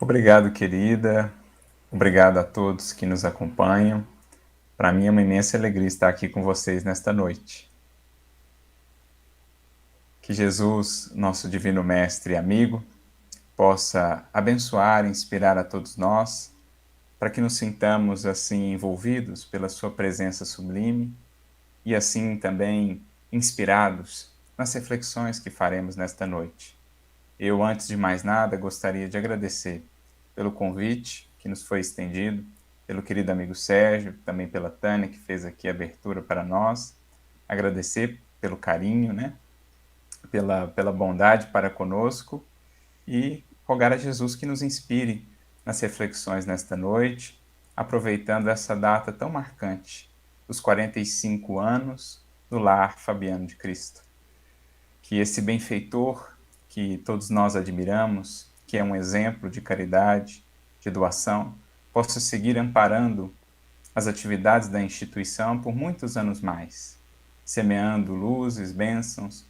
Obrigado, querida. Obrigado a todos que nos acompanham. Para mim é uma imensa alegria estar aqui com vocês nesta noite. Que Jesus, nosso divino mestre e amigo, possa abençoar e inspirar a todos nós, para que nos sintamos assim envolvidos pela sua presença sublime e assim também inspirados nas reflexões que faremos nesta noite. Eu, antes de mais nada, gostaria de agradecer pelo convite que nos foi estendido, pelo querido amigo Sérgio, também pela Tânia, que fez aqui a abertura para nós. Agradecer pelo carinho, né? pela bondade para conosco e rogar a Jesus que nos inspire nas reflexões nesta noite, aproveitando essa data tão marcante, dos 45 anos do Lar Fabiano de Cristo. Que esse benfeitor que todos nós admiramos, que é um exemplo de caridade, de doação, possa seguir amparando as atividades da instituição por muitos anos mais, semeando luzes, bênçãos,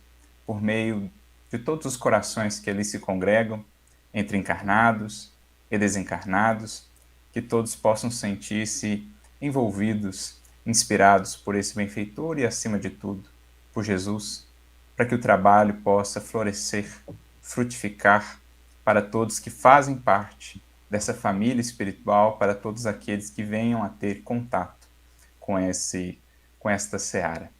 por meio de todos os corações que ali se congregam, entre encarnados e desencarnados, que todos possam sentir-se envolvidos, inspirados por esse benfeitor e, acima de tudo, por Jesus, para que o trabalho possa florescer, frutificar para todos que fazem parte dessa família espiritual, para todos aqueles que venham a ter contato com esta seara.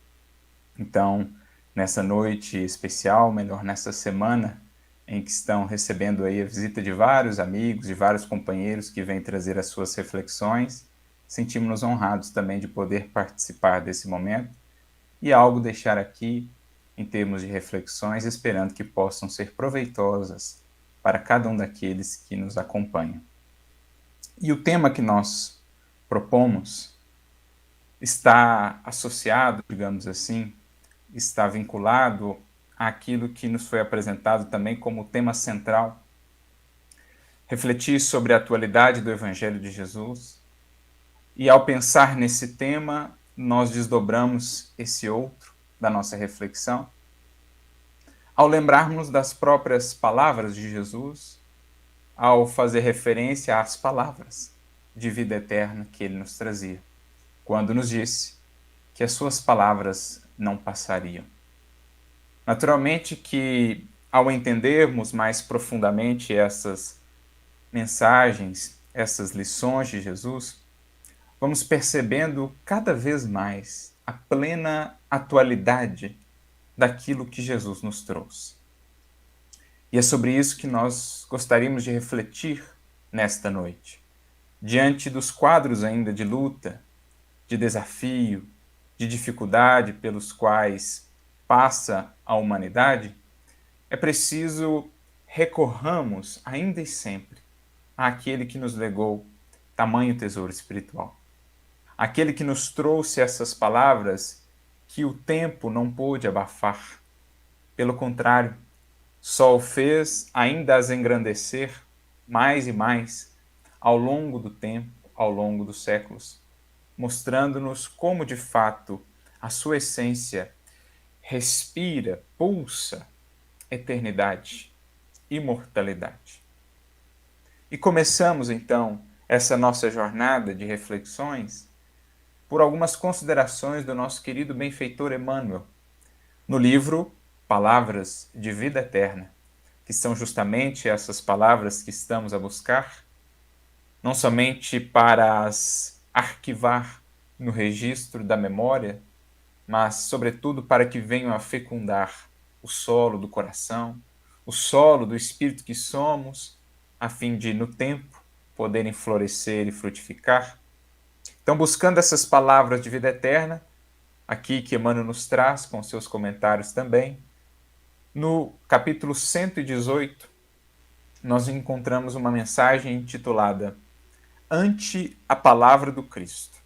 Então, nessa noite especial, melhor, nessa semana em que estão recebendo aí a visita de vários amigos, de vários companheiros que vêm trazer as suas reflexões, sentimos-nos honrados também de poder participar desse momento e algo deixar aqui em termos de reflexões, esperando que possam ser proveitosas para cada um daqueles que nos acompanham. E o tema que nós propomos está associado, digamos assim, está vinculado àquilo que nos foi apresentado também como tema central. Refletir sobre a atualidade do Evangelho de Jesus. E ao pensar nesse tema, nós desdobramos esse outro da nossa reflexão, ao lembrarmos das próprias palavras de Jesus, ao fazer referência às palavras de vida eterna que ele nos trazia, quando nos disse que as suas palavras não passariam. Naturalmente que, ao entendermos mais profundamente essas mensagens, essas lições de Jesus, vamos percebendo cada vez mais a plena atualidade daquilo que Jesus nos trouxe. E é sobre isso que nós gostaríamos de refletir nesta noite. Diante dos quadros ainda de luta, de desafio, de dificuldade pelos quais passa a humanidade, é preciso recorramos ainda e sempre àquele que nos legou tamanho tesouro espiritual. Aquele que nos trouxe essas palavras que o tempo não pôde abafar. Pelo contrário, só o fez ainda as engrandecer mais e mais ao longo do tempo, ao longo dos séculos, mostrando-nos como de fato a sua essência respira, pulsa eternidade, imortalidade. E começamos então essa nossa jornada de reflexões por algumas considerações do nosso querido benfeitor Emmanuel, no livro Palavras de Vida Eterna, que são justamente essas palavras que estamos a buscar, não somente para as arquivar no registro da memória, mas, sobretudo, para que venham a fecundar o solo do coração, o solo do espírito que somos, a fim de, no tempo, poderem florescer e frutificar. Então, buscando essas palavras de vida eterna, aqui que Emmanuel nos traz com seus comentários também, no capítulo 118, nós encontramos uma mensagem intitulada Ante a Palavra do Cristo,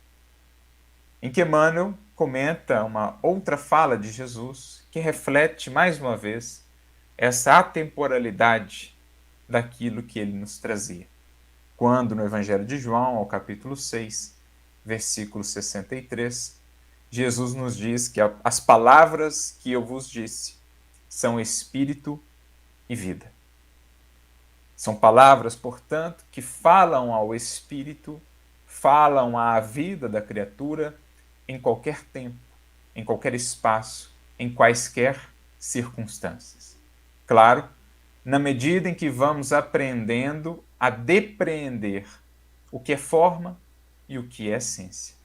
em que Emmanuel comenta uma outra fala de Jesus que reflete, mais uma vez, essa atemporalidade daquilo que ele nos trazia. Quando, no Evangelho de João, ao capítulo 6, versículo 63, Jesus nos diz que as palavras que eu vos disse são espírito e vida. São palavras, portanto, que falam ao espírito, falam à vida da criatura em qualquer tempo, em qualquer espaço, em quaisquer circunstâncias. Claro, na medida em que vamos aprendendo a depreender o que é forma e o que é essência,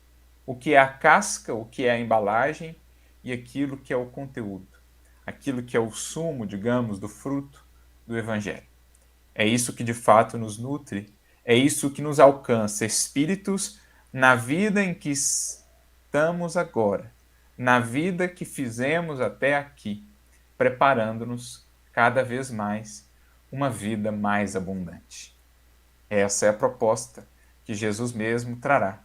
o que é a casca, o que é a embalagem e aquilo que é o conteúdo, aquilo que é o sumo, digamos, do fruto do Evangelho. É isso que de fato nos nutre, é isso que nos alcança espíritos na vida em que estamos agora, na vida que fizemos até aqui, preparando-nos cada vez mais uma vida mais abundante. Essa é a proposta que Jesus mesmo trará,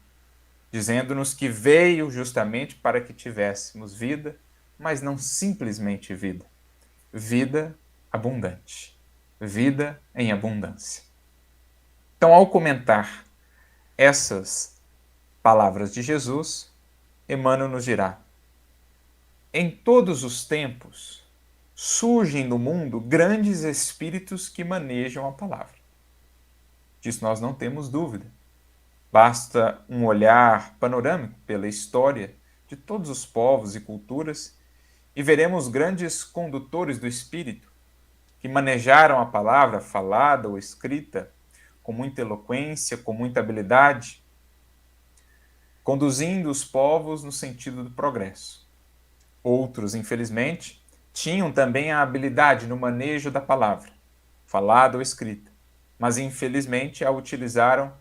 dizendo-nos que veio justamente para que tivéssemos vida, mas não simplesmente vida, vida abundante, vida em abundância. Então, ao comentar essas palavras de Jesus, Emmanuel nos dirá: em todos os tempos surgem no mundo grandes espíritos que manejam a palavra. Disso nós não temos dúvida. Basta um olhar panorâmico pela história de todos os povos e culturas e veremos grandes condutores do espírito que manejaram a palavra falada ou escrita com muita eloquência, com muita habilidade, conduzindo os povos no sentido do progresso. Outros, infelizmente, tinham também a habilidade no manejo da palavra, falada ou escrita, mas infelizmente a utilizaram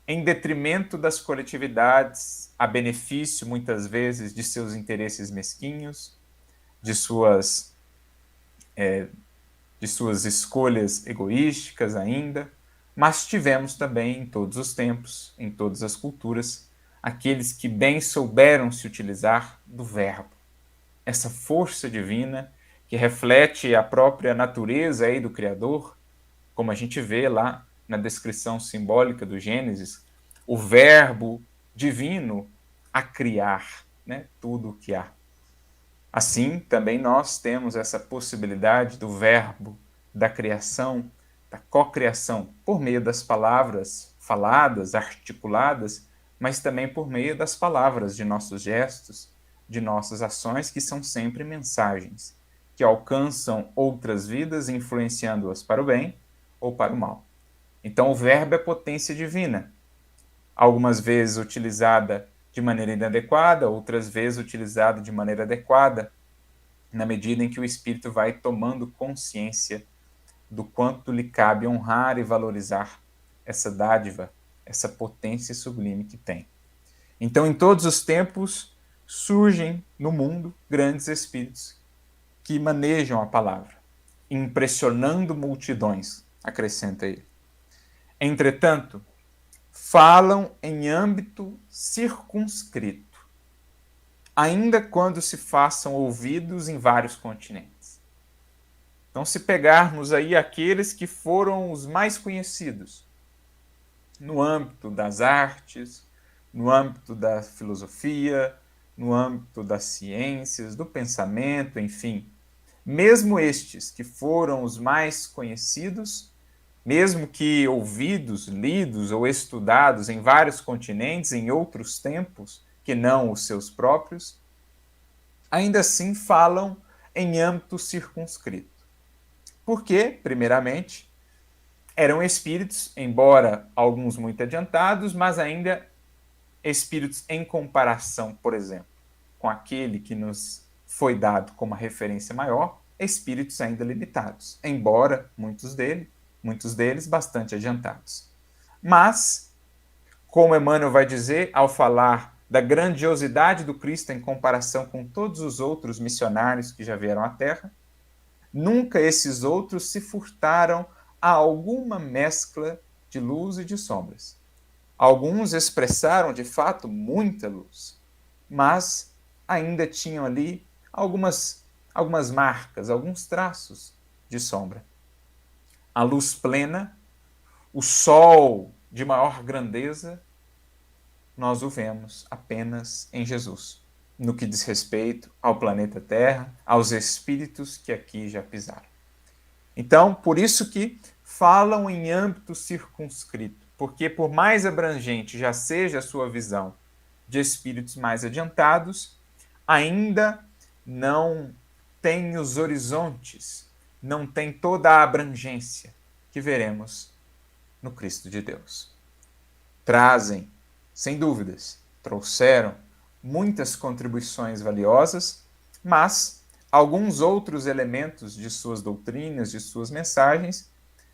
em detrimento das coletividades, a benefício, muitas vezes, de seus interesses mesquinhos, de suas escolhas egoísticas ainda, mas tivemos também em todos os tempos, em todas as culturas, aqueles que bem souberam se utilizar do verbo, essa força divina que reflete a própria natureza aí do Criador, como a gente vê lá na descrição simbólica do Gênesis, o verbo divino a criar, né, tudo o que há. Assim, também nós temos essa possibilidade do verbo, da criação, da cocriação, por meio das palavras faladas, articuladas, mas também por meio das palavras de nossos gestos, de nossas ações, que são sempre mensagens, que alcançam outras vidas, influenciando-as para o bem ou para o mal. Então, o verbo é potência divina, algumas vezes utilizada de maneira inadequada, outras vezes utilizada de maneira adequada, na medida em que o espírito vai tomando consciência do quanto lhe cabe honrar e valorizar essa dádiva, essa potência sublime que tem. Então, em todos os tempos, surgem no mundo grandes espíritos que manejam a palavra, impressionando multidões, acrescenta ele. Entretanto, falam em âmbito circunscrito, ainda quando se façam ouvidos em vários continentes. Então, se pegarmos aí aqueles que foram os mais conhecidos, no âmbito das artes, no âmbito da filosofia, no âmbito das ciências, do pensamento, enfim, mesmo estes que foram os mais conhecidos, mesmo que ouvidos, lidos ou estudados em vários continentes, em outros tempos, que não os seus próprios, ainda assim falam em âmbito circunscrito. Porque, primeiramente, eram espíritos, embora alguns muito adiantados, mas ainda espíritos em comparação, por exemplo, com aquele que nos foi dado como a referência maior, espíritos ainda limitados, embora muitos deles bastante adiantados. Mas, como Emmanuel vai dizer ao falar da grandiosidade do Cristo em comparação com todos os outros missionários que já vieram à Terra, nunca esses outros se furtaram a alguma mescla de luz e de sombras. Alguns expressaram, de fato, muita luz, mas ainda tinham ali algumas marcas, alguns traços de sombra. A luz plena, o sol de maior grandeza, nós o vemos apenas em Jesus, no que diz respeito ao planeta Terra, aos espíritos que aqui já pisaram. Então, por isso que falam em âmbito circunscrito, porque por mais abrangente já seja a sua visão de espíritos mais adiantados, ainda não tem os horizontes, não tem toda a abrangência que veremos no Cristo de Deus. Trazem, sem dúvidas, trouxeram muitas contribuições valiosas, mas alguns outros elementos de suas doutrinas, de suas mensagens,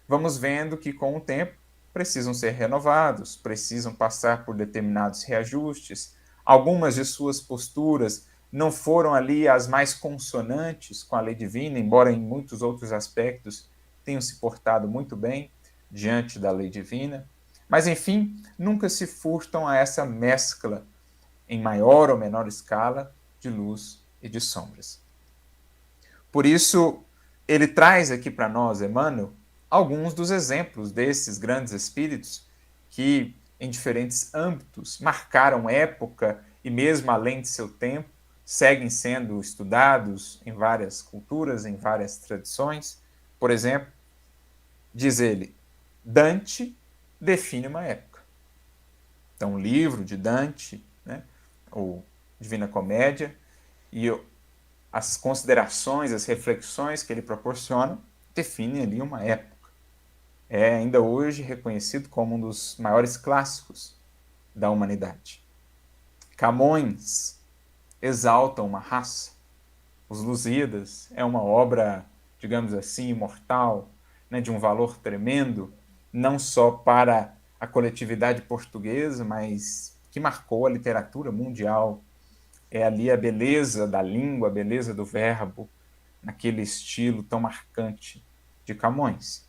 vamos vendo que com o tempo precisam ser renovados, precisam passar por determinados reajustes. Algumas de suas posturas não foram ali as mais consonantes com a lei divina, embora em muitos outros aspectos tenham se portado muito bem diante da lei divina. Mas, enfim, nunca se furtam a essa mescla, em maior ou menor escala, de luz e de sombras. Por isso, ele traz aqui para nós, Emmanuel, alguns dos exemplos desses grandes espíritos que, em diferentes âmbitos, marcaram época e mesmo além de seu tempo, seguem sendo estudados em várias culturas, em várias tradições. Por exemplo, diz ele, Dante define uma época. Então, o livro de Dante, né, ou Divina Comédia, e as considerações, as reflexões que ele proporciona, definem ali uma época. É ainda hoje reconhecido como um dos maiores clássicos da humanidade. Camões exalta uma raça. Os Lusíadas é uma obra, digamos assim, imortal, né, de um valor tremendo, não só para a coletividade portuguesa, mas que marcou a literatura mundial. É ali a beleza da língua, a beleza do verbo, naquele estilo tão marcante de Camões.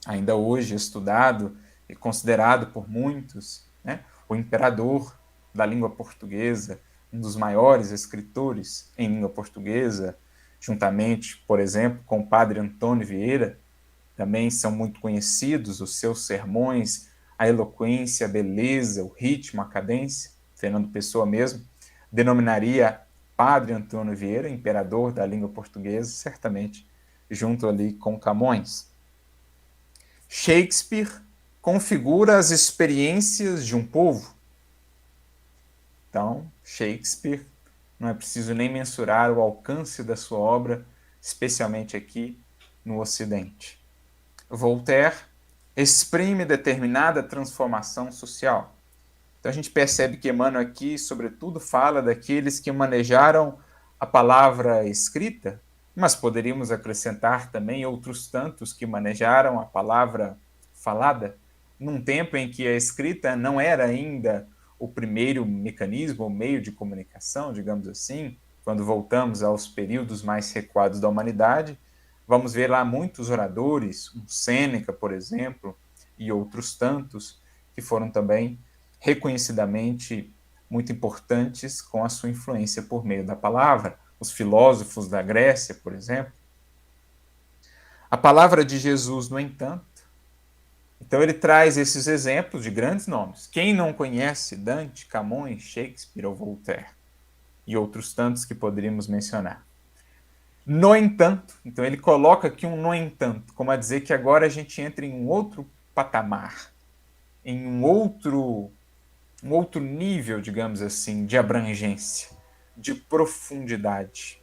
Ainda hoje estudado e considerado por muitos, né, o imperador da língua portuguesa, um dos maiores escritores em língua portuguesa, juntamente, por exemplo, com o padre Antônio Vieira, também são muito conhecidos os seus sermões, a eloquência, a beleza, o ritmo, a cadência. Fernando Pessoa mesmo denominaria Padre Antônio Vieira, imperador da língua portuguesa, certamente junto ali com Camões. Shakespeare configura as experiências de um povo. Então, Shakespeare, não é preciso nem mensurar o alcance da sua obra, especialmente aqui no Ocidente. Voltaire exprime determinada transformação social. Então a gente percebe que Emmanuel aqui, sobretudo, fala daqueles que manejaram a palavra escrita, mas poderíamos acrescentar também outros tantos que manejaram a palavra falada, num tempo em que a escrita não era ainda o primeiro mecanismo ou meio de comunicação, digamos assim. Quando voltamos aos períodos mais recuados da humanidade, vamos ver lá muitos oradores, um Sêneca, por exemplo, e outros tantos, que foram também reconhecidamente muito importantes com a sua influência por meio da palavra. Os filósofos da Grécia, por exemplo. A palavra de Jesus, no entanto, então ele traz esses exemplos de grandes nomes. Quem não conhece Dante, Camões, Shakespeare ou Voltaire? E outros tantos que poderíamos mencionar. No entanto, então ele coloca aqui um no entanto, como a dizer que agora a gente entra em um outro patamar, em um outro nível, digamos assim, de abrangência, de profundidade.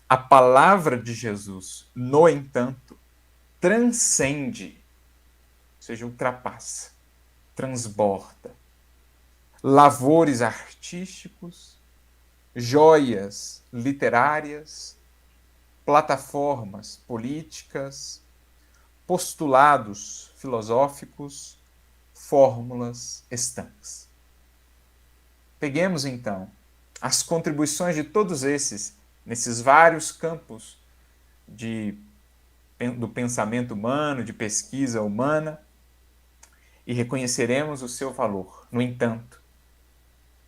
A palavra de Jesus, no entanto, transcende, ou seja, ultrapassa, transborda. Lavores artísticos, joias literárias, plataformas políticas, postulados filosóficos, fórmulas estanques. Peguemos, então, as contribuições de todos nesses vários campos do pensamento humano, de pesquisa humana, e reconheceremos o seu valor. No entanto,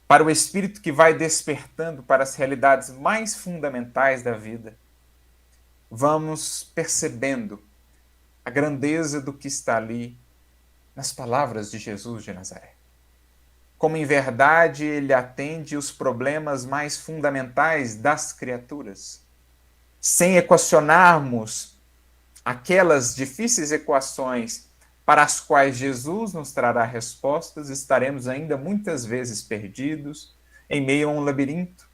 para o espírito que vai despertando para as realidades mais fundamentais da vida, vamos percebendo a grandeza do que está ali nas palavras de Jesus de Nazaré. Como em verdade ele atende os problemas mais fundamentais das criaturas, sem equacionarmos aquelas difíceis equações para as quais Jesus nos trará respostas, estaremos ainda muitas vezes perdidos em meio a um labirinto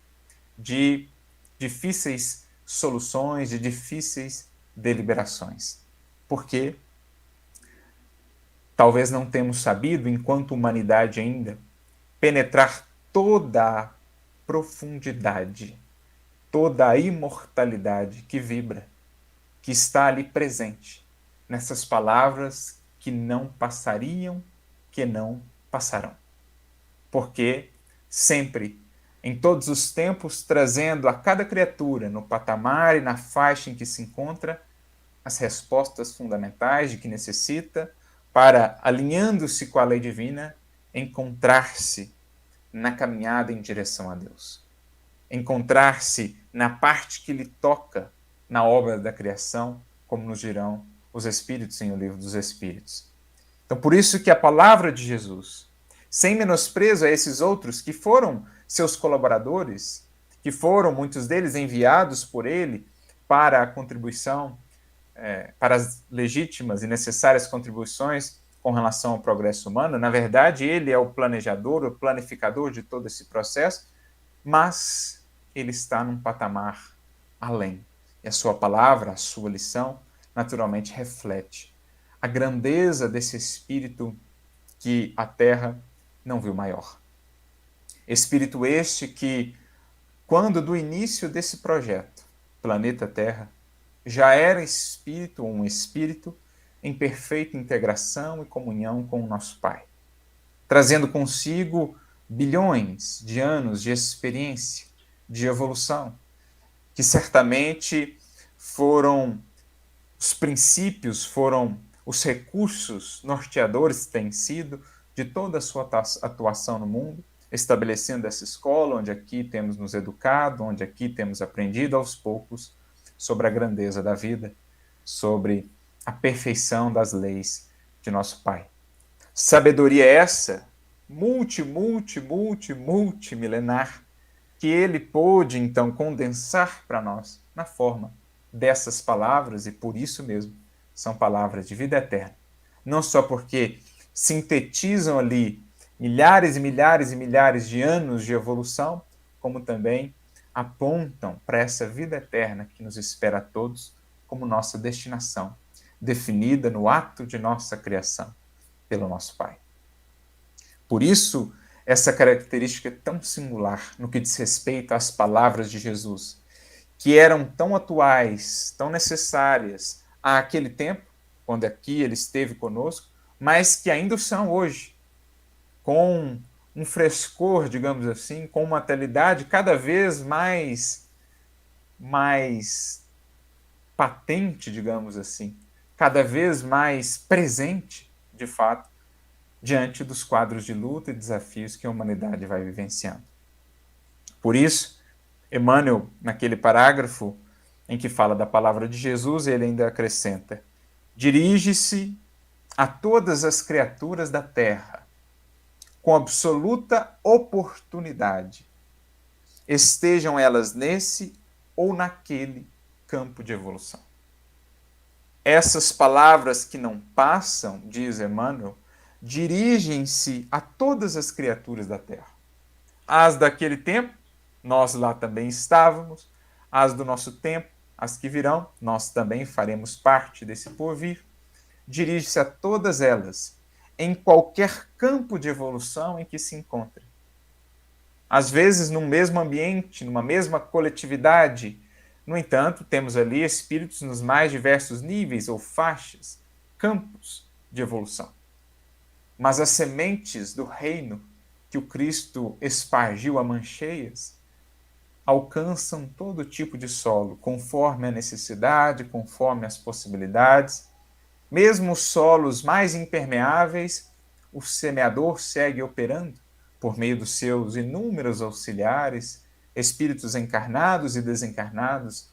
de difíceis soluções, de difíceis deliberações. Porque talvez não temos sabido, enquanto humanidade ainda, penetrar toda a profundidade, toda a imortalidade que vibra, que está ali presente, nessas palavras que não passariam, que não passarão. Porque sempre, em todos os tempos, trazendo a cada criatura no patamar e na faixa em que se encontra, as respostas fundamentais de que necessita para, alinhando-se com a lei divina, encontrar-se na caminhada em direção a Deus. Encontrar-se na parte que lhe toca na obra da criação, como nos dirão os Espíritos em o Livro dos Espíritos. Então, por isso que a palavra de Jesus, sem menosprezo a esses outros que foram seus colaboradores, que foram, muitos deles, enviados por ele para a contribuição, para as legítimas e necessárias contribuições com relação ao progresso humano. Na verdade, ele é o planejador, o planificador de todo esse processo, mas ele está num patamar além. E a sua palavra, a sua lição, naturalmente reflete a grandeza desse espírito que a Terra não viu maior. Espírito este que, quando do início desse projeto, Planeta Terra, já era espírito ou um espírito em perfeita integração e comunhão com o nosso Pai, trazendo consigo bilhões de anos de experiência, de evolução, que certamente foram os princípios, foram os recursos norteadores, têm sido, de toda a sua atuação no mundo, estabelecendo essa escola, onde aqui temos nos educado, onde aqui temos aprendido aos poucos sobre a grandeza da vida, sobre a perfeição das leis de nosso Pai. Sabedoria essa, multimilenar, que ele pôde, então, condensar para nós na forma dessas palavras, e por isso mesmo são palavras de vida eterna. Não só porque sintetizam ali milhares e milhares e milhares de anos de evolução, como também apontam para essa vida eterna que nos espera a todos como nossa destinação, definida no ato de nossa criação pelo nosso Pai. Por isso, essa característica é tão singular no que diz respeito às palavras de Jesus, que eram tão atuais, tão necessárias àquele tempo, quando aqui ele esteve conosco, mas que ainda são hoje, com um frescor, digamos assim, com uma atualidade cada vez mais patente, digamos assim, cada vez mais presente, de fato, diante dos quadros de luta e desafios que a humanidade vai vivenciando. Por isso, Emmanuel, naquele parágrafo em que fala da palavra de Jesus, ele ainda acrescenta: dirige-se a todas as criaturas da terra com absoluta oportunidade, estejam elas nesse ou naquele campo de evolução. Essas palavras que não passam, diz Emmanuel, dirigem-se a todas as criaturas da terra. As daquele tempo, nós lá também estávamos, as do nosso tempo, as que virão, nós também faremos parte desse porvir. Dirige-se a todas elas, em qualquer campo de evolução em que se encontre. Às vezes, num mesmo ambiente, numa mesma coletividade. No entanto, temos ali espíritos nos mais diversos níveis ou faixas, campos de evolução. Mas as sementes do reino que o Cristo espargiu a mancheias alcançam todo tipo de solo, conforme a necessidade, conforme as possibilidades. Mesmo os solos mais impermeáveis, o semeador segue operando por meio dos seus inúmeros auxiliares, espíritos encarnados e desencarnados,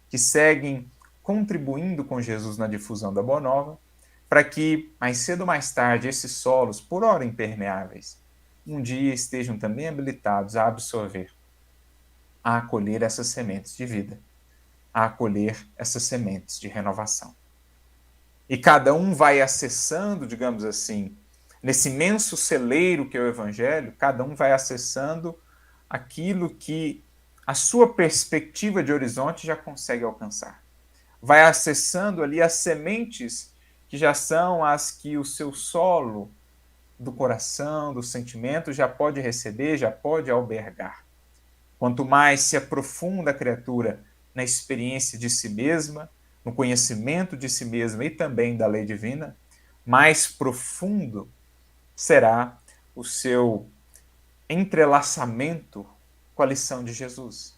que seguem contribuindo com Jesus na difusão da Boa Nova, para que, mais cedo ou mais tarde, esses solos, por ora impermeáveis, um dia estejam também habilitados a absorver, a acolher essas sementes de vida, a acolher essas sementes de renovação. e cada um vai acessando, digamos assim, nesse imenso celeiro que é o Evangelho, cada um vai acessando aquilo que a sua perspectiva de horizonte já consegue alcançar. Vai acessando ali as sementes que já são as que o seu solo do coração, do sentimento já pode receber, já pode albergar. Quanto mais se aprofunda a criatura na experiência de si mesma, no conhecimento de si mesma e também da lei divina, mais profundo será o seu entrelaçamento com a lição de Jesus.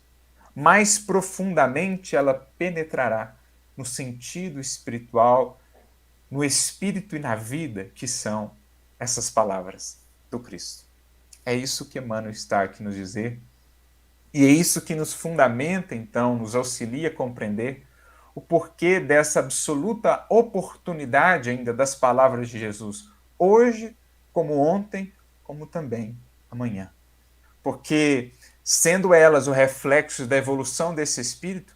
Mais profundamente ela penetrará no sentido espiritual, no espírito e na vida que são essas palavras do Cristo. É isso que Emmanuel está aqui nos dizer, e é isso que nos fundamenta, então, nos auxilia a compreender o porquê dessa absoluta oportunidade ainda das palavras de Jesus, hoje, como ontem, como também amanhã. Porque, sendo elas o reflexo da evolução desse espírito,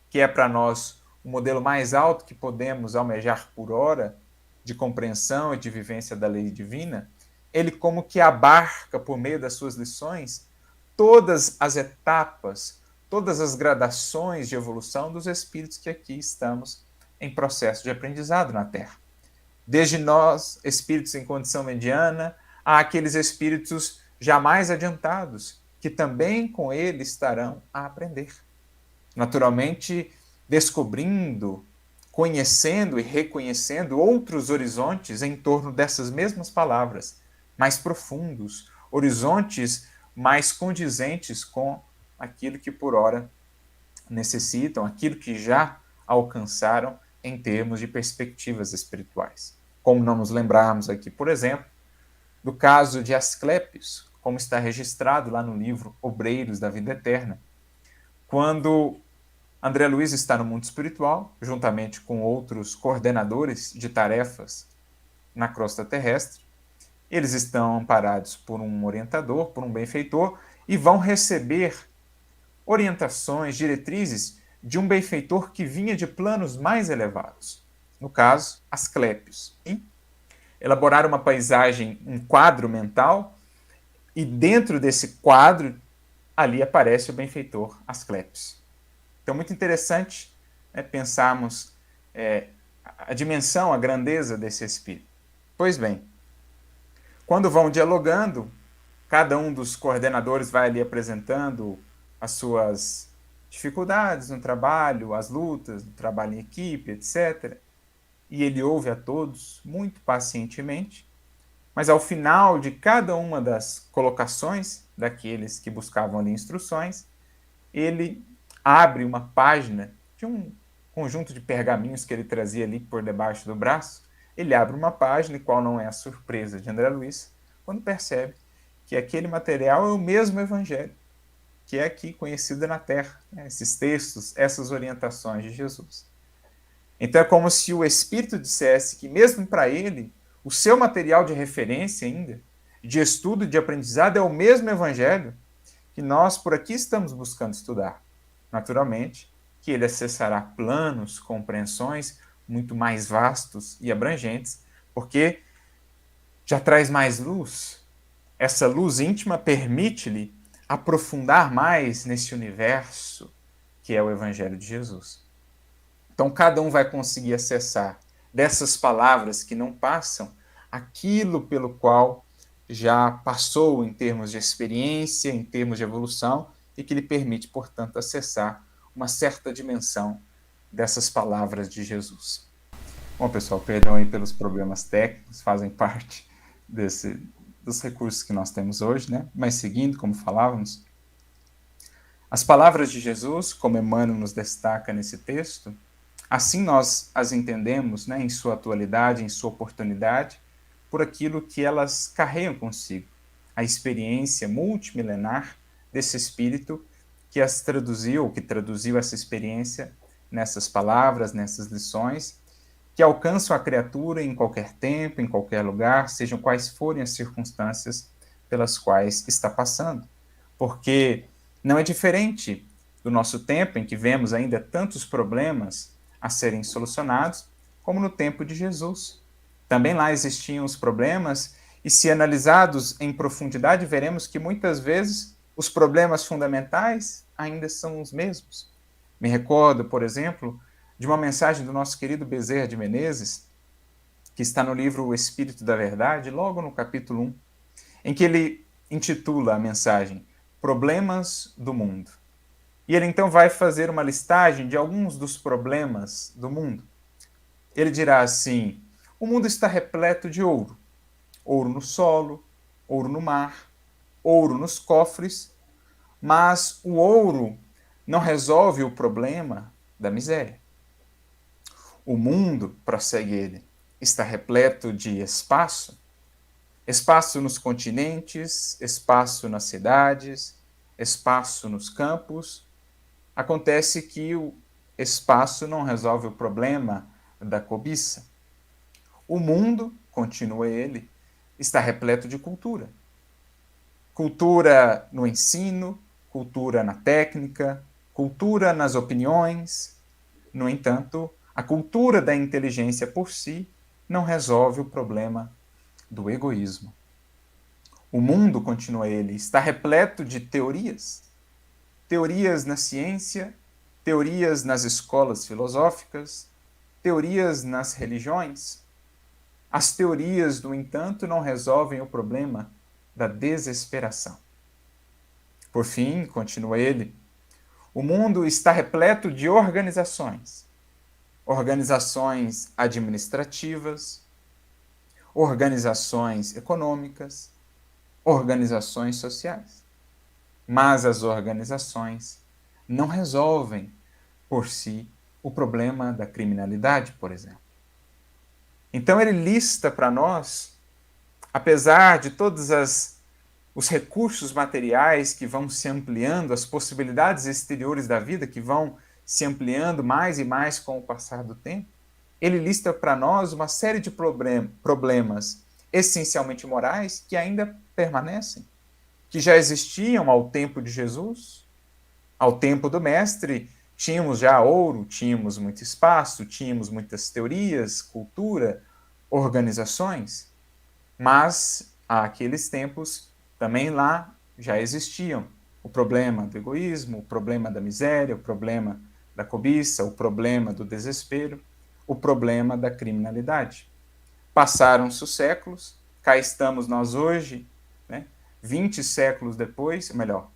que é para nós o modelo mais alto que podemos almejar por hora de compreensão e de vivência da lei divina, ele como que abarca, por meio das suas lições, todas as etapas, todas as gradações de evolução dos espíritos que aqui estamos em processo de aprendizado na Terra. Desde nós, espíritos em condição mediana, a aqueles espíritos já mais adiantados, que também com ele estarão a aprender. Naturalmente, descobrindo, conhecendo e reconhecendo outros horizontes em torno dessas mesmas palavras, mais profundos, horizontes mais condizentes com aquilo que por ora necessitam, aquilo que já alcançaram em termos de perspectivas espirituais. Como não nos lembrarmos aqui, por exemplo, do caso de Asclépios, como está registrado lá no livro Obreiros da Vida Eterna, quando André Luiz está no mundo espiritual, juntamente com outros coordenadores de tarefas na crosta terrestre. Eles estão amparados por um orientador, por um benfeitor, e vão receber orientações, diretrizes de um benfeitor que vinha de planos mais elevados. No caso, Asclépios. E elaborar uma paisagem, um quadro mental, e dentro desse quadro, ali aparece o benfeitor Asclépios. Então, muito interessante pensarmos a dimensão, a grandeza desse espírito. Pois bem, quando vão dialogando, cada um dos coordenadores vai ali apresentando as suas dificuldades no trabalho, as lutas do trabalho em equipe, etc. E ele ouve a todos muito pacientemente, mas ao final de cada uma das colocações daqueles que buscavam ali instruções, ele abre uma página de um conjunto de pergaminhos que ele trazia ali por debaixo do braço. Ele abre uma página, e qual não é a surpresa de André Luiz, quando percebe que aquele material é o mesmo Evangelho, que é aqui conhecido na Terra, né? Esses textos, essas orientações de Jesus. Então é como se o Espírito dissesse que mesmo para ele, o seu material de referência ainda, de estudo, de aprendizado, é o mesmo Evangelho que nós por aqui estamos buscando estudar. Naturalmente, que ele acessará planos, compreensões muito mais vastos e abrangentes, porque já traz mais luz. Essa luz íntima permite-lhe aprofundar mais nesse universo que é o Evangelho de Jesus. Então, cada um vai conseguir acessar dessas palavras que não passam aquilo pelo qual já passou em termos de experiência, em termos de evolução, e que lhe permite, portanto, acessar uma certa dimensão dessas palavras de Jesus. Bom, pessoal, perdão aí pelos problemas técnicos, fazem parte dos recursos que nós temos hoje, né? Mas seguindo, como falávamos, as palavras de Jesus, como Emmanuel nos destaca nesse texto, assim nós as entendemos, né, em sua atualidade, em sua oportunidade, por aquilo que elas carregam consigo, a experiência multimilenar desse espírito que as traduziu, que traduziu essa experiência nessas palavras, nessas lições, que alcançam a criatura em qualquer tempo, em qualquer lugar, sejam quais forem as circunstâncias pelas quais está passando. Porque não é diferente do nosso tempo, em que vemos ainda tantos problemas a serem solucionados, como no tempo de Jesus. Também lá existiam os problemas, e se analisados em profundidade, veremos que muitas vezes os problemas fundamentais ainda são os mesmos. Me recordo, por exemplo, de uma mensagem do nosso querido Bezerra de Menezes, que está no livro O Espírito da Verdade, logo no capítulo 1, em que ele intitula a mensagem Problemas do Mundo. E ele então vai fazer uma listagem de alguns dos problemas do mundo. Ele dirá assim: o mundo está repleto de ouro. Ouro no solo, ouro no mar, ouro nos cofres, mas o ouro não resolve o problema da miséria. O mundo, prossegue ele, está repleto de espaço. Espaço nos continentes, espaço nas cidades, espaço nos campos. Acontece que o espaço não resolve o problema da cobiça. O mundo, continua ele, está repleto de cultura. Cultura no ensino, cultura na técnica, cultura nas opiniões. No entanto, a cultura da inteligência por si não resolve o problema do egoísmo. O mundo, continua ele, está repleto de teorias. Teorias na ciência, teorias nas escolas filosóficas, teorias nas religiões. As teorias, no entanto, não resolvem o problema da desesperação. Por fim, continua ele, o mundo está repleto de organizações. Organizações administrativas, organizações econômicas, organizações sociais. Mas as organizações não resolvem por si o problema da criminalidade, por exemplo. Então ele lista para nós, apesar de todos os recursos materiais que vão se ampliando, as possibilidades exteriores da vida que vão se ampliando mais e mais com o passar do tempo, ele lista para nós uma série de problemas essencialmente morais que ainda permanecem, que já existiam ao tempo de Jesus, ao tempo do Mestre. Tínhamos já ouro, tínhamos muito espaço, tínhamos muitas teorias, cultura, organizações, mas àqueles tempos também lá já existiam o problema do egoísmo, o problema da miséria, o problema da cobiça, o problema do desespero, o problema da criminalidade. Passaram-se os séculos, cá estamos nós hoje, 20 séculos depois, melhor,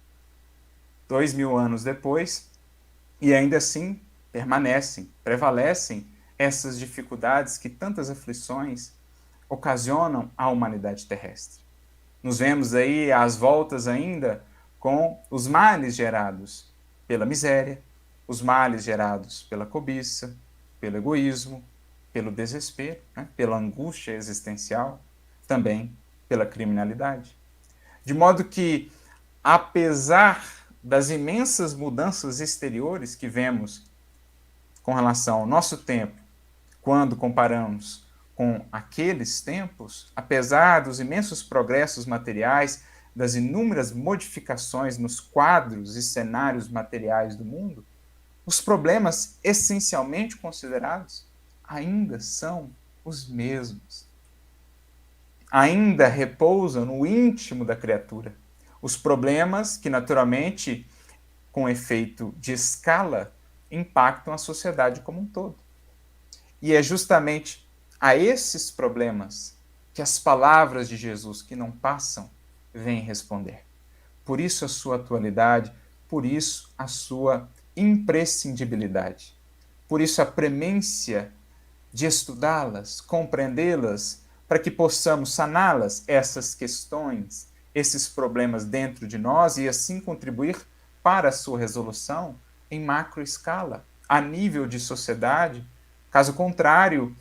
2000 anos depois, e ainda assim prevalecem essas dificuldades que tantas aflições ocasionam à humanidade terrestre. Nos vemos aí às voltas ainda com os males gerados pela miséria, os males gerados pela cobiça, pelo egoísmo, pelo desespero, pela angústia existencial, também pela criminalidade. De modo que, apesar das imensas mudanças exteriores que vemos com relação ao nosso tempo, quando comparamos com aqueles tempos, apesar dos imensos progressos materiais, das inúmeras modificações nos quadros e cenários materiais do mundo, os problemas essencialmente considerados ainda são os mesmos. Ainda repousam no íntimo da criatura. Os problemas que, naturalmente, com efeito de escala, impactam a sociedade como um todo. E é justamente a esses problemas que as palavras de Jesus, que não passam, vêm responder. Por isso a sua atualidade, por isso a sua imprescindibilidade. Por isso a premência de estudá-las, compreendê-las, para que possamos saná-las, essas questões, esses problemas dentro de nós e assim contribuir para a sua resolução em macroescala, a nível de sociedade. Caso contrário,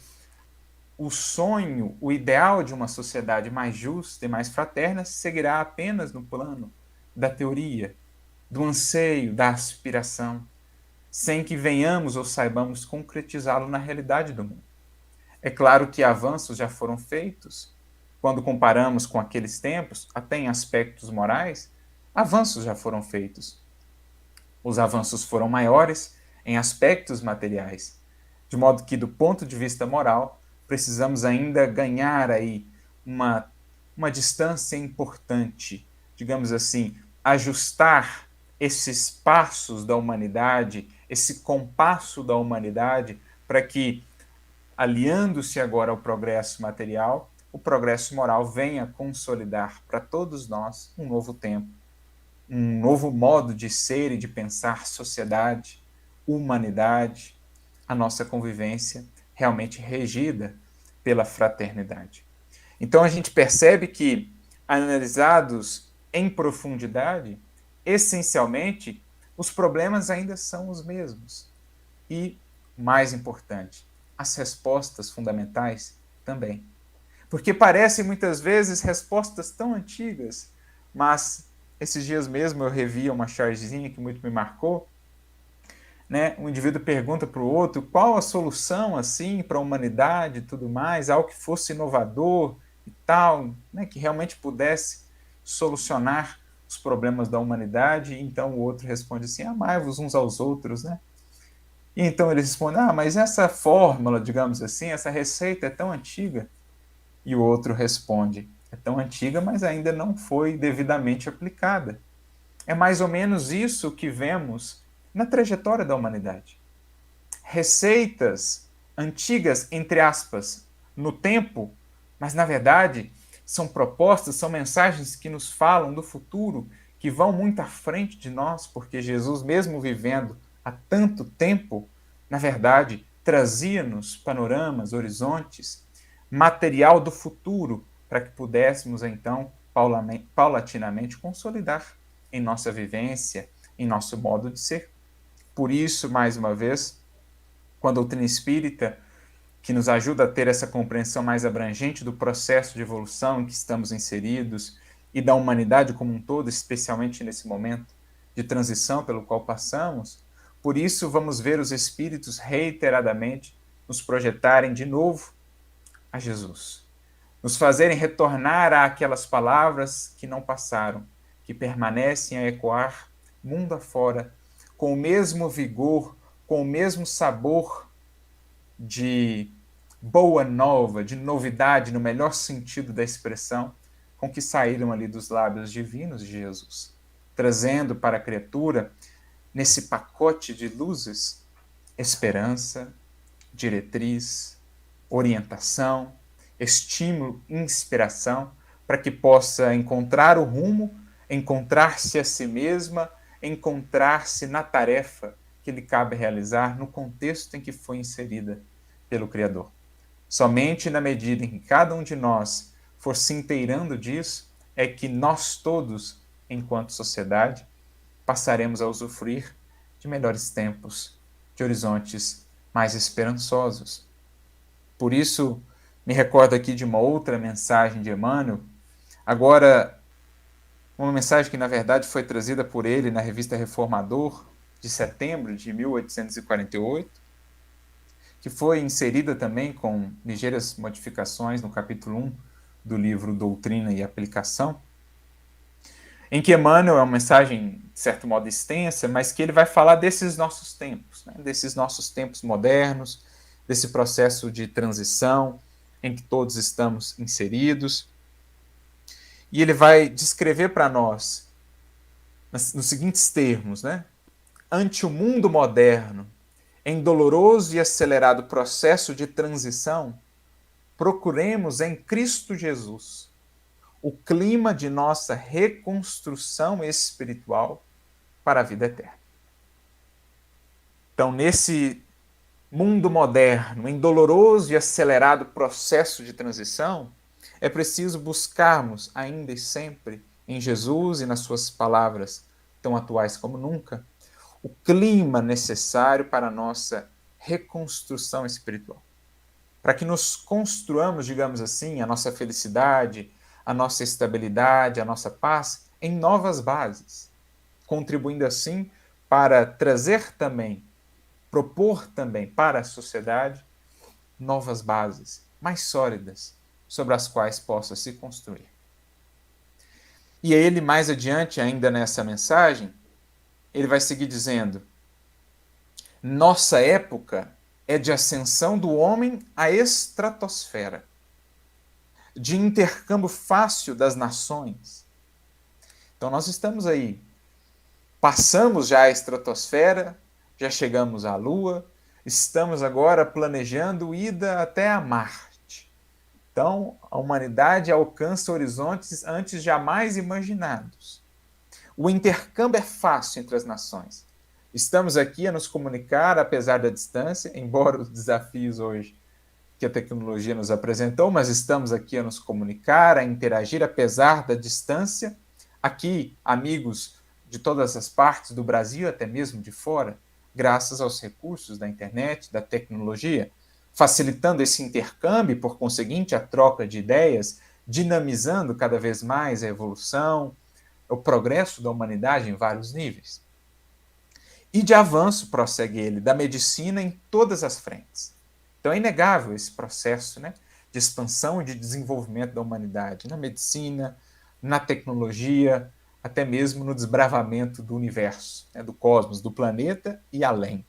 o sonho, o ideal de uma sociedade mais justa e mais fraterna seguirá apenas no plano da teoria, do anseio, da aspiração, sem que venhamos ou saibamos concretizá-lo na realidade do mundo. É claro que avanços já foram feitos, quando comparamos com aqueles tempos, até em aspectos morais, avanços já foram feitos. Os avanços foram maiores em aspectos materiais, De modo que, do ponto de vista moral, precisamos ainda ganhar aí uma distância importante, digamos assim, ajustar esses passos da humanidade, esse compasso da humanidade, para que, aliando-se agora ao progresso material, o progresso moral venha consolidar para todos nós um novo tempo, um novo modo de ser e de pensar sociedade, humanidade, a nossa convivência realmente regida pela fraternidade. Então a gente percebe que, analisados em profundidade, essencialmente, os problemas ainda são os mesmos. E, mais importante, as respostas fundamentais também. Porque parecem muitas vezes respostas tão antigas, mas esses dias mesmo eu revi uma chargezinha que muito me marcou, né? Um indivíduo pergunta para o outro qual a solução assim para a humanidade e tudo mais, algo que fosse inovador e tal, né? Que realmente pudesse solucionar os problemas da humanidade. E então o outro responde assim: amai-vos uns aos outros, né? E então ele responde: mas essa fórmula, digamos assim, essa receita é tão antiga. E o outro responde: é tão antiga, mas ainda não foi devidamente aplicada. É mais ou menos isso que vemos na trajetória da humanidade. Receitas antigas, entre aspas, no tempo, mas na verdade são propostas, são mensagens que nos falam do futuro, que vão muito à frente de nós, porque Jesus, mesmo vivendo há tanto tempo, na verdade, trazia-nos panoramas, horizontes, material do futuro, para que pudéssemos então paulatinamente consolidar em nossa vivência, em nosso modo de ser. Por isso, mais uma vez, com a doutrina espírita, que nos ajuda a ter essa compreensão mais abrangente do processo de evolução em que estamos inseridos e da humanidade como um todo, especialmente nesse momento de transição pelo qual passamos, por isso vamos ver os espíritos reiteradamente nos projetarem de novo a Jesus, nos fazerem retornar àquelas palavras que não passaram, que permanecem a ecoar mundo afora, com o mesmo vigor, com o mesmo sabor de boa nova, de novidade, no melhor sentido da expressão, com que saíram ali dos lábios divinos de Jesus, trazendo para a criatura, nesse pacote de luzes, esperança, diretriz, orientação, estímulo, inspiração, para que possa encontrar o rumo, encontrar-se a si mesma, encontrar-se na tarefa que lhe cabe realizar no contexto em que foi inserida pelo Criador. Somente na medida em que cada um de nós for se inteirando disso, é que nós todos, enquanto sociedade, passaremos a usufruir de melhores tempos, de horizontes mais esperançosos. Por isso, me recordo aqui de uma outra mensagem de Emmanuel, agora uma mensagem que na verdade foi trazida por ele na revista Reformador, de setembro de 1848, que foi inserida também com ligeiras modificações no capítulo 1 do livro Doutrina e Aplicação, em que Emmanuel é uma mensagem, de certo modo, extensa, mas que ele vai falar desses nossos tempos, né? Desses nossos tempos modernos, desse processo de transição em que todos estamos inseridos. E ele vai descrever para nós, nos seguintes termos, né? Ante o mundo moderno, em doloroso e acelerado processo de transição, procuremos em Cristo Jesus o clima de nossa reconstrução espiritual para a vida eterna. Então, nesse mundo moderno, em doloroso e acelerado processo de transição, é preciso buscarmos ainda e sempre em Jesus e nas suas palavras, tão atuais como nunca, o clima necessário para a nossa reconstrução espiritual. Para que nos construamos, digamos assim, a nossa felicidade, a nossa estabilidade, a nossa paz em novas bases, contribuindo assim para trazer também, propor também para a sociedade novas bases mais sólidas sobre as quais possa se construir. E ele, mais adiante, ainda nessa mensagem, ele vai seguir dizendo: nossa época é de ascensão do homem à estratosfera, de intercâmbio fácil das nações. Então nós estamos aí, passamos já a estratosfera, já chegamos à Lua, estamos agora planejando ida até a Marte. Então a humanidade alcança horizontes antes jamais imaginados. O intercâmbio é fácil entre as nações. Estamos aqui a nos comunicar, apesar da distância, embora os desafios hoje que a tecnologia nos apresentou, mas estamos aqui a nos comunicar, a interagir, apesar da distância. Aqui, amigos de todas as partes do Brasil, até mesmo de fora, graças aos recursos da internet, da tecnologia, facilitando esse intercâmbio e, por conseguinte, a troca de ideias, dinamizando cada vez mais a evolução, o progresso da humanidade em vários níveis. E de avanço, prossegue ele, da medicina em todas as frentes. Então é inegável esse processo, né, de expansão e de desenvolvimento da humanidade, na medicina, na tecnologia, até mesmo no desbravamento do universo, né, do cosmos, do planeta e além.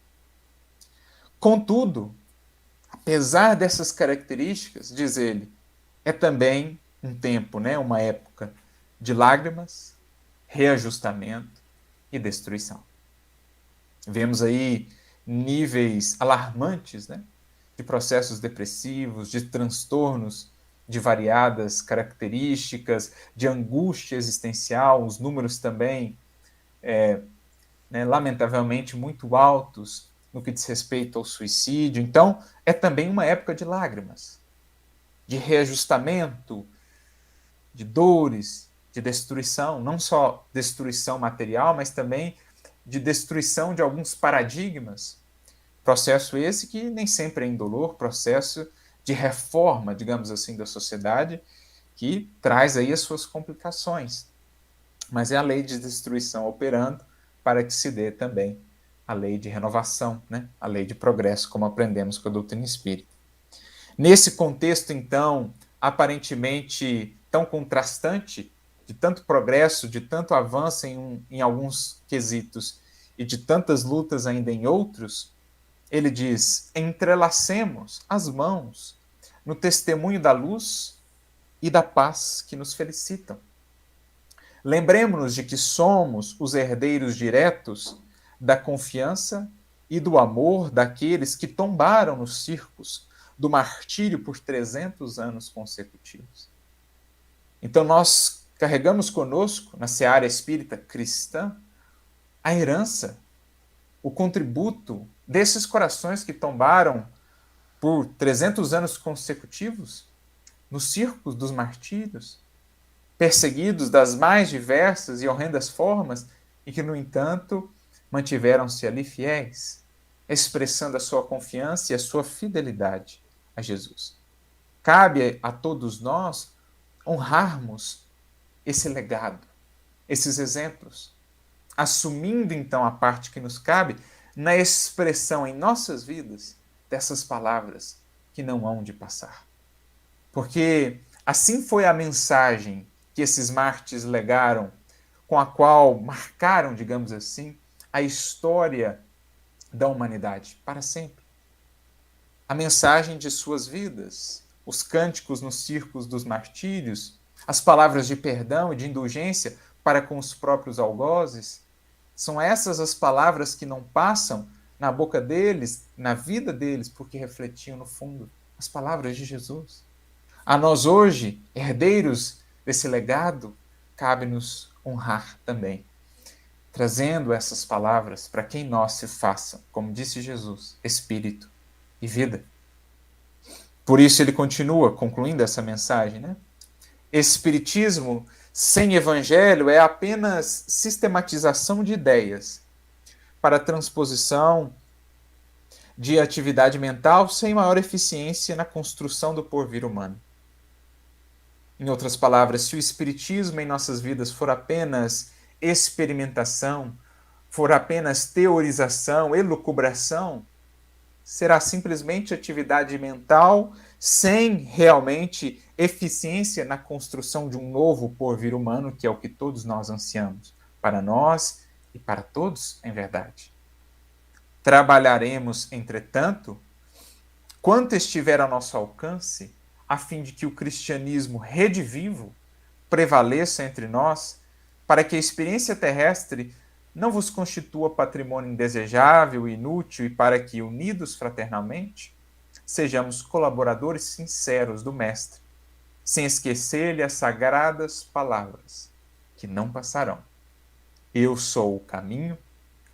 Contudo, apesar dessas características, diz ele, é também um tempo, né, uma época de lágrimas, reajustamento e destruição. Vemos aí níveis alarmantes, né, de processos depressivos, de transtornos de variadas características, de angústia existencial, os números também, né, lamentavelmente, muito altos no que diz respeito ao suicídio. Então, é também uma época de lágrimas, de reajustamento, de dores, de destruição, não só destruição material, mas também de destruição de alguns paradigmas. Processo esse que nem sempre é indolor, processo de reforma, digamos assim, da sociedade, que traz aí as suas complicações. Mas é a lei de destruição operando para que se dê também a lei de renovação, né? A lei de progresso, como aprendemos com a doutrina espírita. Nesse contexto, então, aparentemente tão contrastante, de tanto progresso, de tanto avanço em alguns quesitos e de tantas lutas ainda em outros, ele diz: entrelacemos as mãos no testemunho da luz e da paz que nos felicitam. Lembremos-nos de que somos os herdeiros diretos da confiança e do amor daqueles que tombaram nos circos do martírio por 300 anos consecutivos. Então nós carregamos conosco, na seara espírita cristã, a herança, o contributo desses corações que tombaram por 300 anos consecutivos nos circos dos martírios, perseguidos das mais diversas e horrendas formas, e que, no entanto, mantiveram-se ali fiéis, expressando a sua confiança e a sua fidelidade a Jesus. Cabe a todos nós honrarmos esse legado, esses exemplos, assumindo então a parte que nos cabe na expressão em nossas vidas dessas palavras que não hão de passar. Porque assim foi a mensagem que esses mártires legaram, com a qual marcaram, digamos assim, a história da humanidade para sempre. A mensagem de suas vidas, os cânticos nos círculos dos martírios, as palavras de perdão e de indulgência para com os próprios algozes, são essas as palavras que não passam na boca deles, na vida deles, porque refletiam no fundo as palavras de Jesus. A nós hoje, herdeiros desse legado, cabe-nos honrar também, trazendo essas palavras para que em nós se façam, como disse Jesus, espírito e vida. Por isso ele continua concluindo essa mensagem, né? Espiritismo sem evangelho é apenas sistematização de ideias para transposição de atividade mental sem maior eficiência na construção do porvir humano. Em outras palavras, se o espiritismo em nossas vidas for apenas experimentação, for apenas teorização, elucubração, será simplesmente atividade mental sem realmente eficiência na construção de um novo porvir humano, que é o que todos nós ansiamos, para nós e para todos, em verdade. Trabalharemos, entretanto, quanto estiver ao nosso alcance, a fim de que o cristianismo redivivo prevaleça entre nós, para que a experiência terrestre não vos constitua patrimônio indesejável e inútil, e para que, unidos fraternalmente, sejamos colaboradores sinceros do Mestre, sem esquecer-lhe as sagradas palavras, que não passarão. Eu sou o caminho,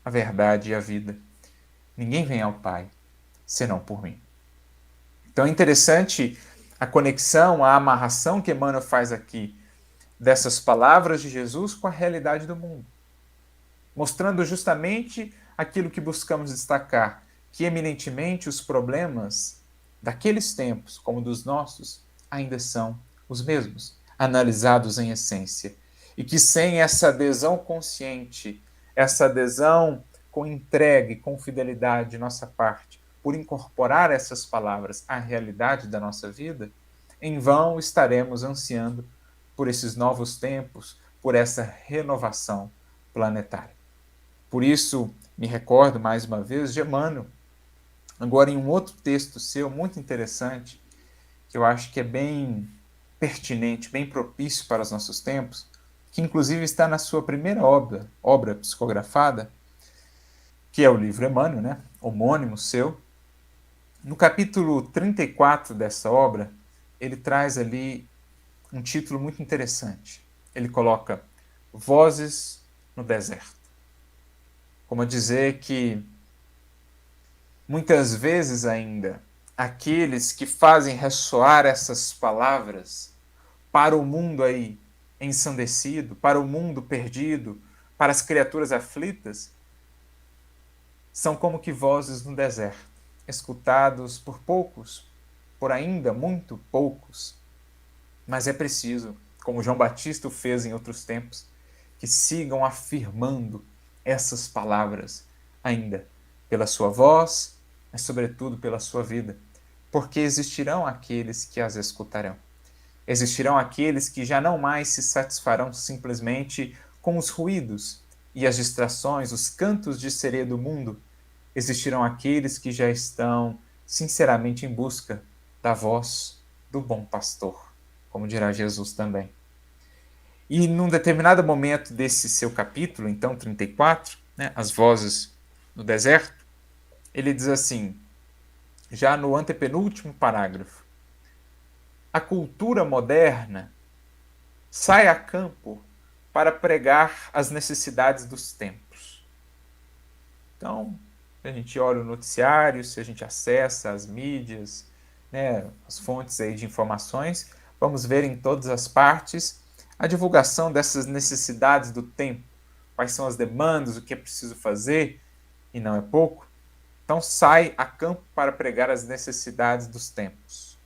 a verdade e a vida. Ninguém vem ao Pai, senão por mim. Então é interessante a conexão, a amarração que Emmanuel faz aqui dessas palavras de Jesus com a realidade do mundo, mostrando justamente aquilo que buscamos destacar, que eminentemente os problemas daqueles tempos, como dos nossos, ainda são os mesmos, analisados em essência, e que sem essa adesão consciente, essa adesão com entrega e com fidelidade de nossa parte, por incorporar essas palavras à realidade da nossa vida, em vão estaremos ansiando por esses novos tempos, por essa renovação planetária. Por isso, me recordo mais uma vez de Emmanuel, agora em um outro texto seu, muito interessante, que eu acho que é bem pertinente, bem propício para os nossos tempos, que inclusive está na sua primeira obra psicografada, que é o livro Emmanuel, né? Homônimo seu. No capítulo 34 dessa obra, ele traz ali um título muito interessante. Ele coloca Vozes no Deserto. Como a dizer que muitas vezes ainda aqueles que fazem ressoar essas palavras para o mundo aí ensandecido, para o mundo perdido, para as criaturas aflitas, são como que vozes no deserto, escutados por poucos, por ainda muito poucos. Mas é preciso, como João Batista o fez em outros tempos, que sigam afirmando essas palavras ainda pela sua voz, mas sobretudo pela sua vida, porque existirão aqueles que as escutarão. Existirão aqueles que já não mais se satisfarão simplesmente com os ruídos e as distrações, os cantos de sereia do mundo. Existirão aqueles que já estão sinceramente em busca da voz do bom pastor, como dirá Jesus também. E num determinado momento desse seu capítulo, então 34, né, As Vozes no Deserto, ele diz assim, já no antepenúltimo parágrafo, a cultura moderna sai a campo para pregar as necessidades dos tempos. Então, se a gente olha o noticiário, se a gente acessa as mídias, né, as fontes aí de informações, vamos ver em todas as partes a divulgação dessas necessidades do tempo. Quais são as demandas, o que é preciso fazer, e não é pouco. Então sai a campo para pregar as necessidades dos tempos.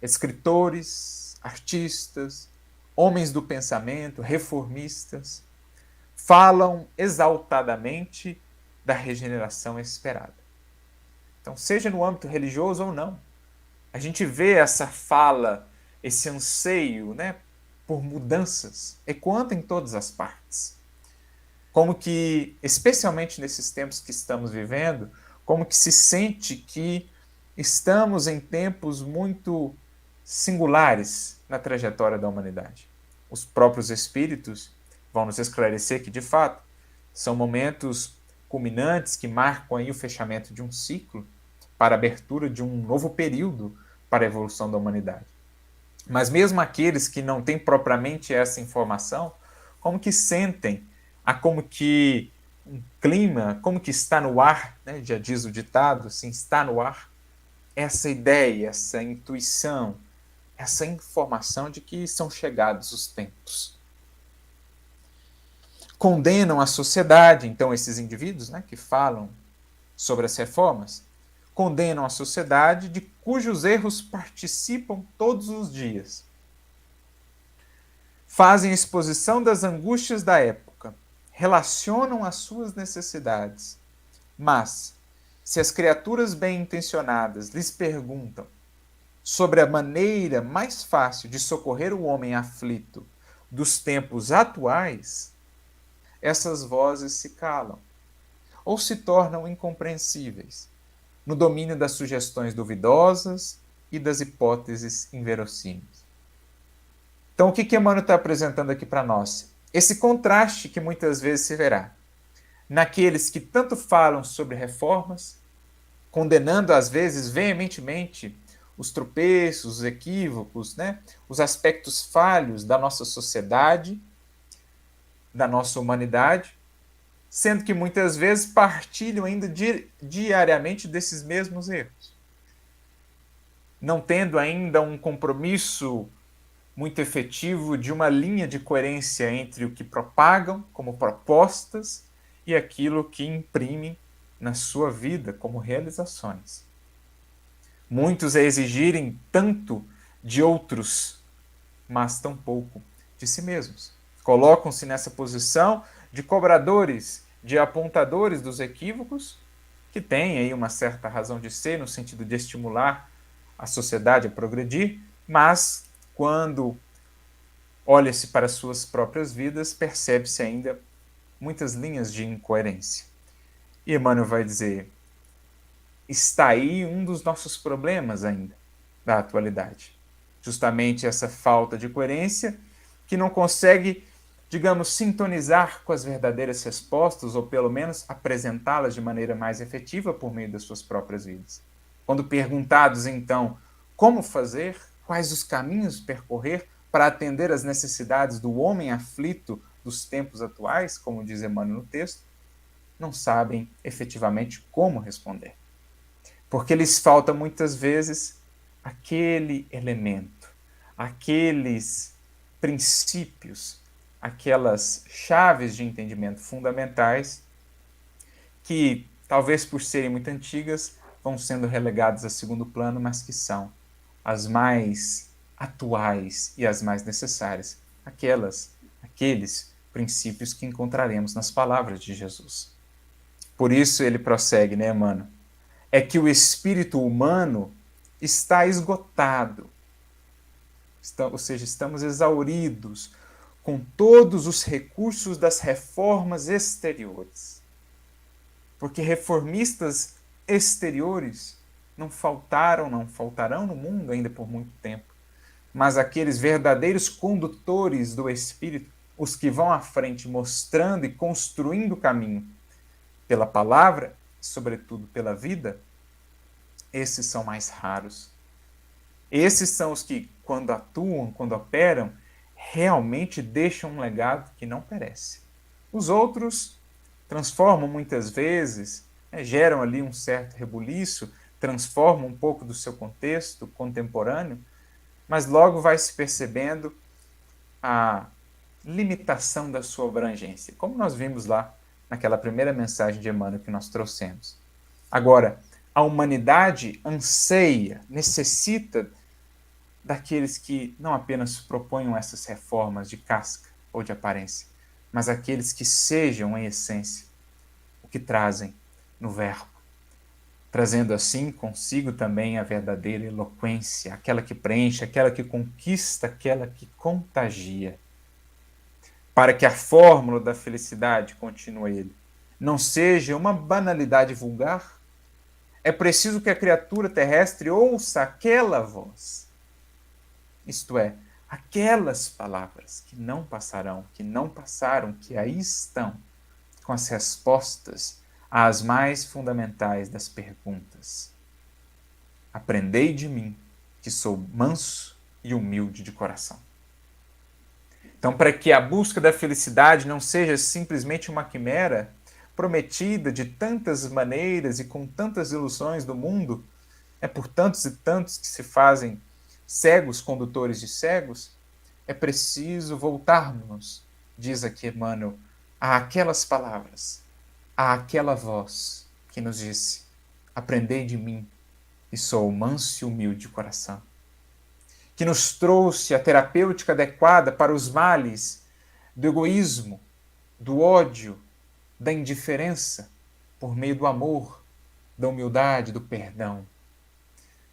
Escritores, artistas, homens do pensamento, reformistas, falam exaltadamente da regeneração esperada. Então, seja no âmbito religioso ou não, a gente vê essa fala, esse anseio, né, por mudanças, ecoando em todas as partes. Como que, especialmente nesses tempos que estamos vivendo, como que se sente que estamos em tempos muito singulares na trajetória da humanidade. Os próprios espíritos vão nos esclarecer que, de fato, são momentos culminantes que marcam aí o fechamento de um ciclo para a abertura de um novo período para a evolução da humanidade. Mas mesmo aqueles que não têm propriamente essa informação, como que sentem como que um clima, como que está no ar, né? Já diz o ditado, assim, está no ar, essa ideia, essa intuição, essa informação de que são chegados os tempos. Condenam a sociedade, então, esses indivíduos, né, que falam sobre as reformas, condenam a sociedade de cujos erros participam todos os dias. Fazem exposição das angústias da época, relacionam as suas necessidades. Mas, se as criaturas bem-intencionadas lhes perguntam sobre a maneira mais fácil de socorrer o homem aflito dos tempos atuais, essas vozes se calam ou se tornam incompreensíveis, no domínio das sugestões duvidosas e das hipóteses inverossímeis. Então, o que Emmanuel está apresentando aqui para nós? Esse contraste que muitas vezes se verá naqueles que tanto falam sobre reformas, condenando às vezes veementemente os tropeços, os equívocos, né? Os aspectos falhos da nossa sociedade, da nossa humanidade, sendo que muitas vezes partilham ainda diariamente desses mesmos erros. Não tendo ainda um compromisso muito efetivo de uma linha de coerência entre o que propagam como propostas e aquilo que imprimem na sua vida como realizações. Muitos a exigirem tanto de outros, mas tão pouco de si mesmos. Colocam-se nessa posição de cobradores, de apontadores dos equívocos, que têm aí uma certa razão de ser, no sentido de estimular a sociedade a progredir, mas quando olha-se para suas próprias vidas, percebe-se ainda muitas linhas de incoerência. E Emmanuel vai dizer, está aí um dos nossos problemas ainda, da atualidade. Justamente essa falta de coerência que não consegue, digamos, sintonizar com as verdadeiras respostas, ou pelo menos apresentá-las de maneira mais efetiva por meio das suas próprias vidas. Quando perguntados, então, como fazer, quais os caminhos percorrer para atender às necessidades do homem aflito dos tempos atuais, como diz Emmanuel no texto, não sabem efetivamente como responder. Porque lhes falta muitas vezes aquele elemento, aqueles princípios, aquelas chaves de entendimento fundamentais que, talvez por serem muito antigas, vão sendo relegadas a segundo plano, mas que são as mais atuais e as mais necessárias, aqueles princípios que encontraremos nas palavras de Jesus. Por isso ele prossegue, né, Emmanuel? É que o espírito humano está esgotado, ou seja, estamos exauridos com todos os recursos das reformas exteriores. Porque reformistas exteriores não faltaram, não faltarão no mundo ainda por muito tempo. Mas aqueles verdadeiros condutores do Espírito, os que vão à frente mostrando e construindo o caminho pela palavra, sobretudo pela vida, esses são mais raros. Esses são os que, quando atuam, quando operam, realmente deixam um legado que não perece. Os outros transformam muitas vezes, geram ali um certo rebuliço, transformam um pouco do seu contexto contemporâneo, mas logo vai se percebendo a limitação da sua abrangência, como nós vimos lá naquela primeira mensagem de Emmanuel que nós trouxemos. Agora, a humanidade anseia, necessita daqueles que não apenas proponham essas reformas de casca ou de aparência, mas aqueles que sejam, em essência, o que trazem no verbo, trazendo assim consigo também a verdadeira eloquência, aquela que preenche, aquela que conquista, aquela que contagia. Para que a fórmula da felicidade, continua ele, não seja uma banalidade vulgar, é preciso que a criatura terrestre ouça aquela voz, isto é, aquelas palavras que não passarão, que não passaram, que aí estão, com as respostas às mais fundamentais das perguntas. Aprendei de mim, que sou manso e humilde de coração. Então, para que a busca da felicidade não seja simplesmente uma quimera prometida de tantas maneiras e com tantas ilusões do mundo, por tantos e tantos que se fazem cegos condutores de cegos, é preciso voltarmos, diz aqui Emmanuel, àquelas palavras, àquela voz que nos disse: aprendei de mim, e sou manso e humilde de coração. Que nos trouxe a terapêutica adequada para os males do egoísmo, do ódio, da indiferença, por meio do amor, da humildade, do perdão.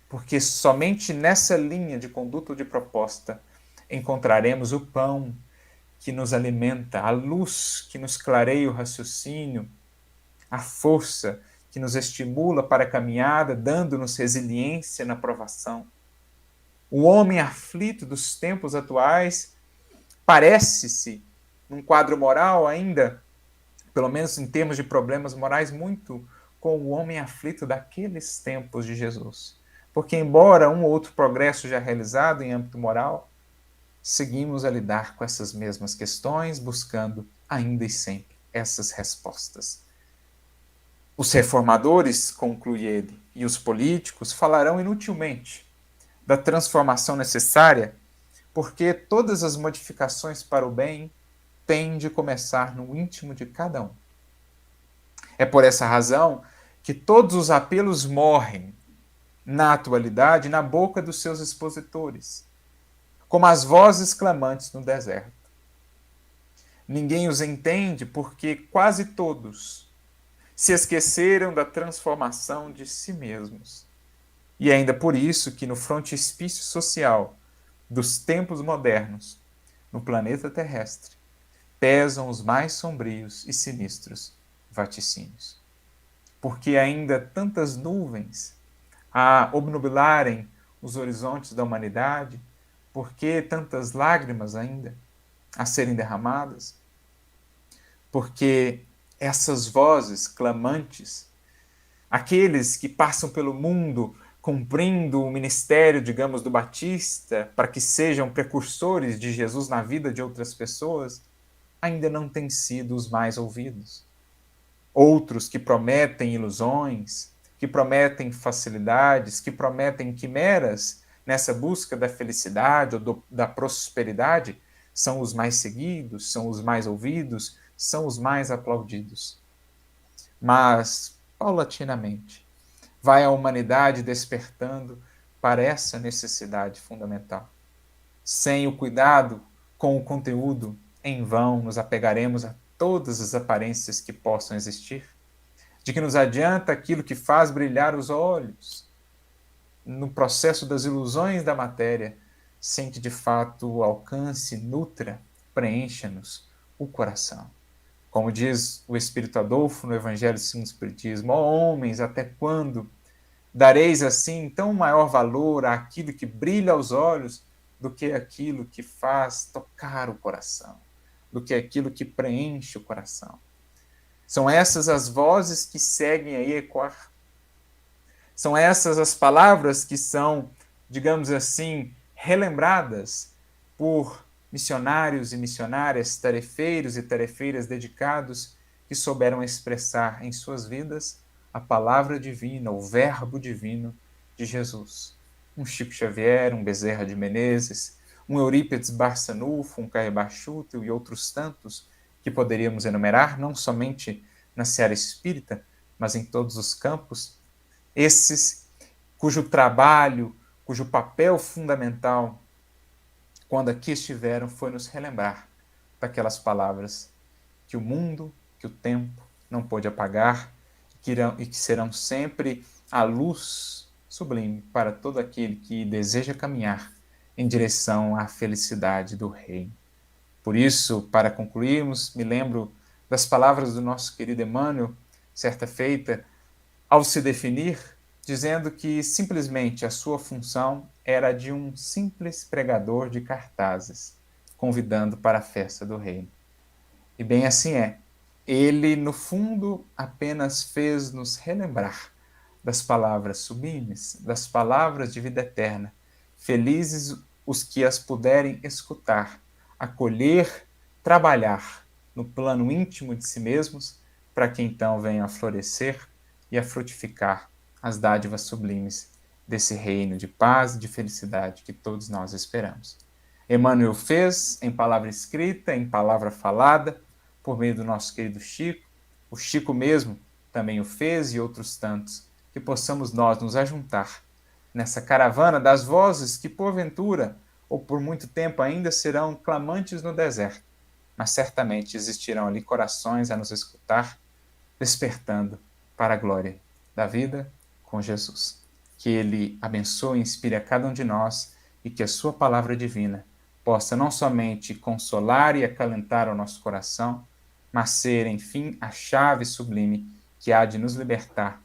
Porque somente nessa linha de conduta ou de proposta encontraremos o pão que nos alimenta, a luz que nos clareia o raciocínio, a força que nos estimula para a caminhada, dando-nos resiliência na provação. O homem aflito dos tempos atuais parece-se, num quadro moral ainda, pelo menos em termos de problemas morais, muito com o homem aflito daqueles tempos de Jesus. Porque, embora um ou outro progresso já realizado em âmbito moral, seguimos a lidar com essas mesmas questões, buscando ainda e sempre essas respostas. Os reformadores, conclui ele, e os políticos falarão inutilmente da transformação necessária, porque todas as modificações para o bem têm de começar no íntimo de cada um. É por essa razão que todos os apelos morrem, na atualidade, na boca dos seus expositores, como as vozes clamantes no deserto. Ninguém os entende porque quase todos se esqueceram da transformação de si mesmos. E é ainda por isso que no frontispício social dos tempos modernos, no planeta terrestre, pesam os mais sombrios e sinistros vaticínios. Porque ainda tantas nuvens a obnubilarem os horizontes da humanidade, por que tantas lágrimas ainda a serem derramadas? Porque essas vozes clamantes, aqueles que passam pelo mundo cumprindo o ministério, digamos, do Batista, para que sejam precursores de Jesus na vida de outras pessoas, ainda não têm sido os mais ouvidos. Outros que prometem ilusões, que prometem facilidades, que prometem quimeras nessa busca da felicidade ou da prosperidade, são os mais seguidos, são os mais ouvidos, são os mais aplaudidos. Mas, paulatinamente, vai a humanidade despertando para essa necessidade fundamental. Sem o cuidado com o conteúdo, em vão nos apegaremos a todas as aparências que possam existir. De que nos adianta aquilo que faz brilhar os olhos no processo das ilusões da matéria, sem que de fato alcance, nutra, preencha-nos o coração. Como diz o Espírito Adolfo no Evangelho segundo o Espiritismo: ó homens, até quando dareis assim tão maior valor àquilo que brilha aos olhos do que aquilo que faz tocar o coração, do que aquilo que preenche o coração? São essas as vozes que seguem aí ecoar. São essas as palavras que são, digamos assim, relembradas por missionários e missionárias, tarefeiros e tarefeiras dedicados que souberam expressar em suas vidas a palavra divina, o verbo divino de Jesus. Um Chico Xavier, um Bezerra de Menezes, um Eurípides Barçanufo, um Caio Schutel e outros tantos que poderíamos enumerar, não somente na seara espírita, mas em todos os campos, esses cujo trabalho, cujo papel fundamental, quando aqui estiveram, foi nos relembrar daquelas palavras que o mundo, que o tempo não pôde apagar e que serão sempre a luz sublime para todo aquele que deseja caminhar em direção à felicidade do Reino. Por isso, para concluirmos, me lembro das palavras do nosso querido Emmanuel, certa feita, ao se definir, dizendo que simplesmente a sua função era de um simples pregador de cartazes, convidando para a festa do Reino. E bem assim é. Ele, no fundo, apenas fez-nos relembrar das palavras sublimes, das palavras de vida eterna. Felizes os que as puderem escutar, acolher, trabalhar no plano íntimo de si mesmos, para que então venham a florescer e a frutificar as dádivas sublimes desse reino de paz e de felicidade que todos nós esperamos. Emmanuel fez em palavra escrita, em palavra falada, por meio do nosso querido Chico. O Chico mesmo também o fez e outros tantos. Que possamos nós nos ajuntar nessa caravana das vozes que, porventura, ou por muito tempo ainda, serão clamantes no deserto, mas certamente existirão ali corações a nos escutar, despertando para a glória da vida com Jesus. Que Ele abençoe e inspire a cada um de nós e que a sua palavra divina possa não somente consolar e acalentar o nosso coração, mas ser, enfim, a chave sublime que há de nos libertar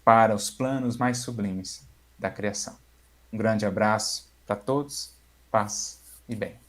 para os planos mais sublimes da criação. Um grande abraço para todos, paz e bem.